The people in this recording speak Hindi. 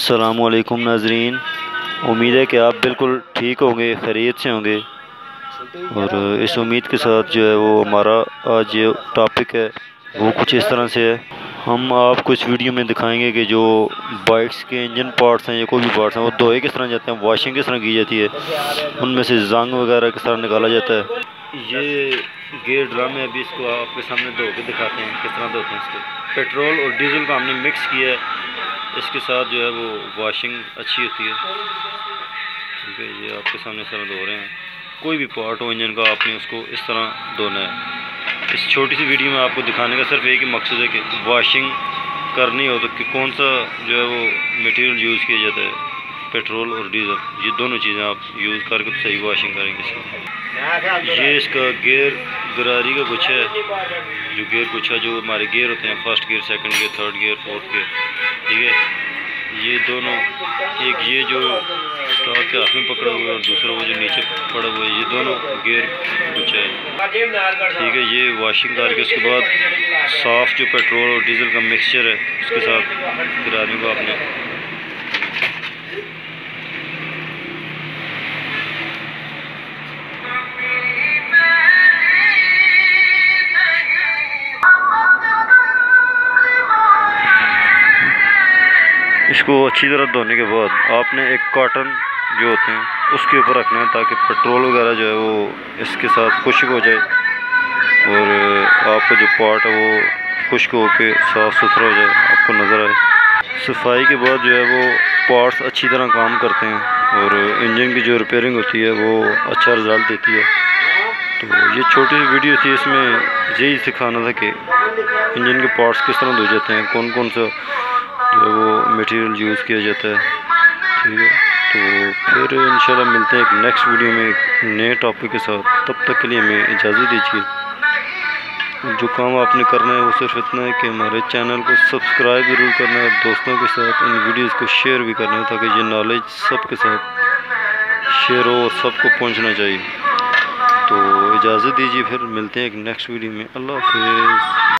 अस्सलामुअलैकुम नाज़रीन, उम्मीद है कि आप बिल्कुल ठीक होंगे, खैरियत से होंगे। और इस उम्मीद के साथ जो है वो हमारा आज ये टॉपिक है वो कुछ इस तरह से है। हम आपको इस वीडियो में दिखाएंगे कि जो बाइक्स के इंजन पार्ट्स हैं या कोई भी पार्ट्स हैं वो धोए किस तरह जाते हैं, वॉशिंग किस तरह की जाती है, उनमें से जंग वगैरह किस तरह निकाला जाता है। ये गियर ड्रम है, अभी इसको आपके सामने धो के दिखाते हैं किस तरह धोते हैं। इसको पेट्रोल और डीजल का हमने मिक्स किया है, इसके साथ जो है वो वॉशिंग अच्छी होती है। ठीक है, ये आपके सामने इस तरह धो रहे हैं। कोई भी पार्ट हो इंजन का, आपने उसको इस तरह धोना है। इस छोटी सी वीडियो में आपको दिखाने का सिर्फ एक ही मकसद है कि वॉशिंग करनी हो तो कि कौन सा जो है वो मटेरियल यूज़ किया जाता है, पेट्रोल और डीजल, ये दोनों चीज़ें आप यूज़ करके तो सही वॉशिंग करेंगे इसकी। ये इसका गियर गरारी का गुच्छा है, जो गियर गुच्छा जो हमारे गियर होते हैं, first gear, second gear, third gear, fourth gear. ठीक है, ये दोनों, एक ये जो स्टॉक के हाथ में पकड़ा हुआ है और दूसरा वो जो नीचे पड़ा हुआ है, ये दोनों गियर गुच्छा है। ठीक है, ये वॉशिंग करके उसके बाद साफ़ जो पेट्रोल और डीजल का मिक्सचर है उसके साथ गरारी को आपने इसको अच्छी तरह धोने के बाद आपने एक कॉटन जो होते हैं उसके ऊपर रखना है ताकि पेट्रोल वगैरह जो है वो इसके साथ खुश्क हो जाए और आपका जो पार्ट है वो खुश्क होकर साफ़ सुथरा हो जाए, आपको नज़र आए। सफाई के बाद जो है वो पार्ट्स अच्छी तरह काम करते हैं और इंजन की जो रिपेयरिंग होती है वो अच्छा रिज़ल्ट देती है। तो ये छोटी सी वीडियो थी, इसमें यही सिखाना था कि इंजन के पार्ट्स किस तरह धो जाते हैं, कौन कौन सा जो है वो मटेरियल यूज़ किया जाता है। ठीक है, तो फिर इंशाल्लाह मिलते हैं एक नेक्स्ट वीडियो में एक नए टॉपिक के साथ। तब तक के लिए हमें इजाज़त दीजिए। जो काम आपने करना है वो सिर्फ इतना है कि हमारे चैनल को सब्सक्राइब ज़रूर करना है, दोस्तों के साथ इन वीडियोज़ को शेयर भी करना है ताकि ये नॉलेज सबके साथ शेयर हो और सबको पहुंचना चाहिए। तो इजाज़त दीजिए, फिर मिलते हैं एक नेक्स्ट वीडियो में। अल्लाह हाफ़िज़।